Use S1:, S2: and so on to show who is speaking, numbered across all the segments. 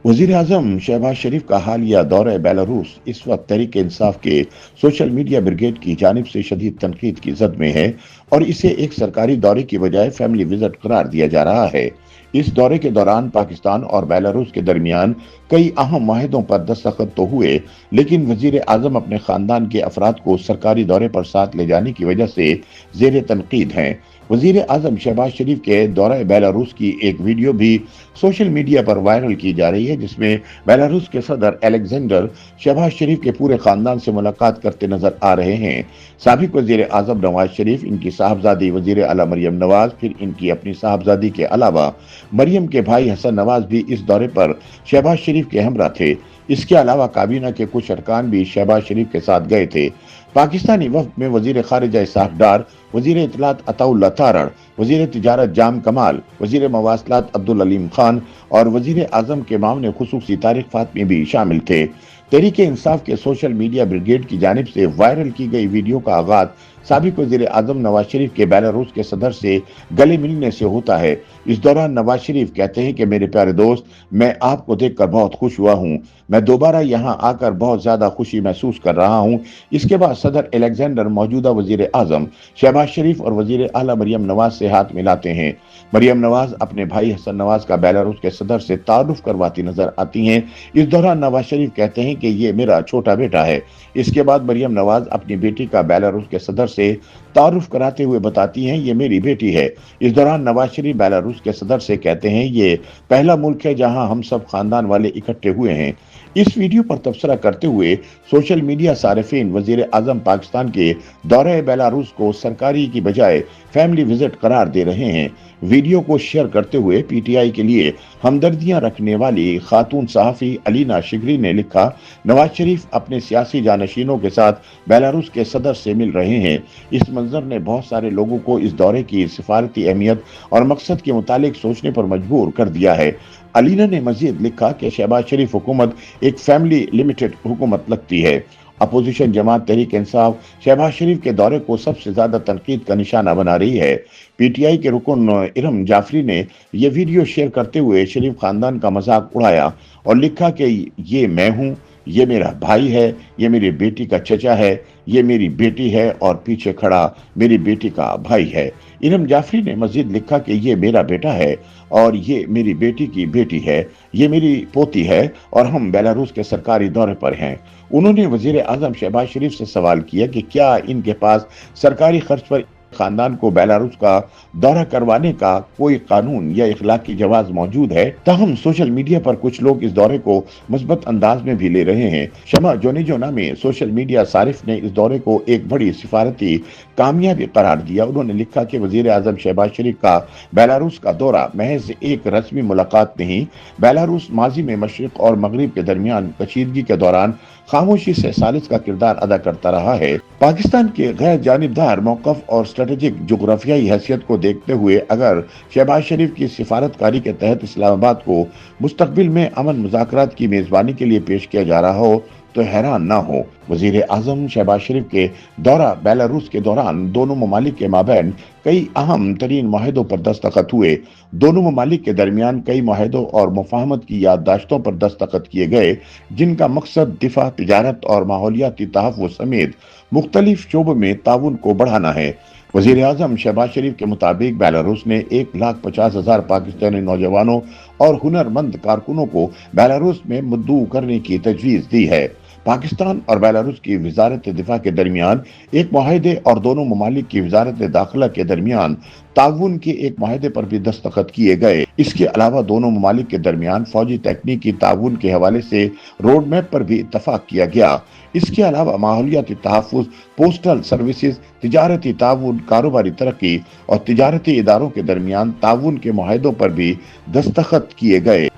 S1: वजीर आजम शहबाज शरीफ का हालिया दौरा बेलारूस इस वक्त तहरीक इंसाफ के सोशल मीडिया ब्रिगेड की जानिब से शदीद तनकीद की जद में है और इसे एक सरकारी दौरे की बजाय फैमिली विजिट करार दिया जा रहा है। इस दौरे के दौरान पाकिस्तान और बेलारूस के दरमियान कई अहम माहिदों पर दस्तखत तो हुए, लेकिन वजीर आजम अपने खानदान के अफराद को सरकारी दौरे पर साथ ले जाने की वजह से जेर तनकीद हैं। वजीर आजम शहबाज शरीफ के दौरे बेलारूस की एक वीडियो भी सोशल मीडिया पर वायरल की जा रही है, जिसमें बेलारूस के सदर अलेक्जेंडर शहबाज शरीफ के पूरे खानदान से मुलाकात करते नजर आ रहे हैं। साबिक वजीर आजम नवाज शरीफ, इनकी साहबजादी वजीर आला मरियम नवाज, फिर इनकी अपनी साहबजादी के अलावा मरियम के भाई हसन नवाज भी इस दौरे पर शहबाज शरीफ के हमरा थे। इसके अलावा काबीना के कुछ अरकान भी शहबाज शरीफ के साथ गए थे। पाकिस्तानी वफ्द में वजीर खारिजा इसहाक डार, वजीर इत्तलात अताउल्लाह तारड़, वजीर तिजारत जाम कमाल, वजीर मवासलात अब्दुल अलीम खान और वजीर आजम के मामले खुसूसी तारिक फातमी भी शामिल थे। तहरीक इंसाफ के सोशल मीडिया ब्रिगेड की जानिब से वायरल की गई वीडियो का आगाज साबिक वजीर आजम नवाज शरीफ के बेलारूस के सदर से गले मिलने से होता है। इस दौरान नवाज शरीफ कहते हैं कि मेरे प्यारे दोस्त, मैं आपको देखकर बहुत खुश हुआ हूँ। मैं दोबारा यहाँ आकर बहुत ज्यादा खुशी महसूस कर रहा हूँ। इसके बाद सदर अलेक्जेंडर मौजूदा वजीर आजम शहबाज शरीफ और वजीर आला मरियम नवाज से हाथ मिलाते हैं। मरियम नवाज अपने भाई हसन नवाज का बेलारूस के सदर से तारुफ करवाती नजर आती हैं। इस दौरान नवाज शरीफ कहते हैं कि ये मेरा छोटा बेटा है। इसके बाद मरियम नवाज अपनी बेटी का बेलारूस के सदर से तारुफ कराते हुए बताती हैं, ये मेरी बेटी है। इस दौरान नवाज शरीफ बेलारूस के सदर से कहते हैं, ये पहला मुल्क है जहां हम सब खानदान वाले इकट्ठे हुए हैं। इस वीडियो पर तबसरा करते हुए सोशल मीडिया सारिफीन वजीर आजम पाकिस्तान के दौरे बेलारूस को सरकारी की बजाय फैमिली विजिट करार दे रहे हैं। वीडियो को शेयर करते हुए पीटीआई के लिए हमदर्दियां रखने वाली खातून सहाफी अलीना शिगरी ने लिखा, नवाज शरीफ अपने सियासी जानशीनों के साथ बेलारूस के सदर से मिल रहे हैं। इस मंजर ने बहुत सारे लोगों को इस दौरे की सिफारती अहमियत और मकसद के मुतालिक सोचने पर मजबूर कर दिया है। अलीना ने मजीद लिखा कि शहबाज शरीफ हुकूमत एक फैमिली लिमिटेड हुकूमत लगती है। अपोजिशन जमात तहरीक इंसाफ शहबाज शरीफ के दौरे को सबसे ज्यादा तनकीद का निशाना बना रही है। पीटीआई के रुकन इरम जाफरी ने यह वीडियो शेयर करते हुए शरीफ खानदान का मजाक उड़ाया और लिखा कि ये मैं हूँ, ये मेरा भाई है, ये मेरी बेटी का चचा है, ये मेरी बेटी है और पीछे खड़ा मेरी बेटी का भाई है। इरम जाफरी ने मजीद लिखा कि ये मेरा बेटा है और ये मेरी बेटी की बेटी है, ये मेरी पोती है और हम बेलारूस के सरकारी दौरे पर हैं। उन्होंने वजीर आजम शहबाज शरीफ से सवाल किया कि क्या इनके पास सरकारी खर्च पर खानदान को बेलारूस का दौरा करवाने का कोई कानून या इखलाकी जवाज मौजूद है। ताहम सोशल मीडिया पर कुछ लोग इस दौरे को मुस्बत अंदाज में भी ले रहे हैं। शमा जोनिजो नामे सोशल मीडिया सारिफ ने इस दौरे को एक बड़ी सिफारती कामयाबी करार दिया। उन्होंने लिखा कि वजीर आजम शहबाज शरीफ का बेलारूस का दौरा महज एक रस्मी मुलाकात नहीं, बेलारूस माजी में मशरिक और मगरिब के दरमियान कशीदगी के दौरान खामोशी से सालिस का किरदार अदा करता रहा है। पाकिस्तान के गैर जानिबदार मौक़िफ़ और स्ट्रेटेजिक जोग्राफियाई हैसियत को देखते हुए अगर शहबाज शरीफ की सिफारतकारी के तहत इस्लामाबाद को मुस्तकबिल में अमन मुज़ाकरात की मेज़बानी के लिए पेश किया जा रहा हो तो हैरान ना हो। वजीर आजम शहबाज शरीफ के दौरा बेलारूस के दौरान दोनों ममालिक के माबैन कई अहम तरीन माहिदों पर दस्तखत हुए। दोनों ममालिक के दरमियान कई माहिदों और मुफाहमत की याददाश्तों पर दस्तखत किए गए, जिनका मकसद दिफा, तिजारत और माहौलियाती तहफ़्फ़ुज़ समेत मुख्तलिफ शोबों में ताउन को बढ़ाना है। वजीर आजम शहबाज शरीफ के मुताबिक बेलारूस ने 1,50,000 पाकिस्तानी नौजवानों और हुनरमंद कारकुनों को बेलारूस में मुद्दू करने की तजवीज़ दी है। पाकिस्तान और बेलारूस की वजारत दिफा के दरमियान एक माहिदे और दोनों ममालिक की वजारत दाखिला के दरमियान ताउन के एक माहिदे पर भी दस्तखत किए गए। इसके अलावा दोनों ममालिक के दरमियान फौजी तकनीकी ताउन के हवाले से रोड मैप पर भी इत्तफाक किया गया। इसके अलावा माहौलियाती तहफ़्फ़ुज़, पोस्टल सर्विसेज, तिजारती ताउन, कारोबारी तरक्की और तिजारती इदारों के दरमियान ताउन के माहिदों पर भी दस्तखत किए गए।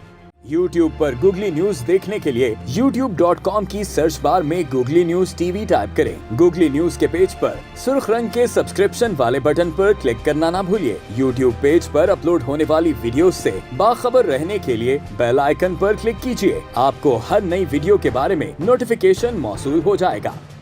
S2: YouTube पर गूगली न्यूज देखने के लिए youtube.com की सर्च बार में गूगली न्यूज टीवी टाइप करें। गूगली न्यूज के पेज पर सुर्ख रंग के सब्सक्रिप्शन वाले बटन पर क्लिक करना ना भूलिए। YouTube पेज पर अपलोड होने वाली वीडियोस से बाखबर रहने के लिए बेल आइकन पर क्लिक कीजिए। आपको हर नई वीडियो के बारे में नोटिफिकेशन मौसूल हो जाएगा।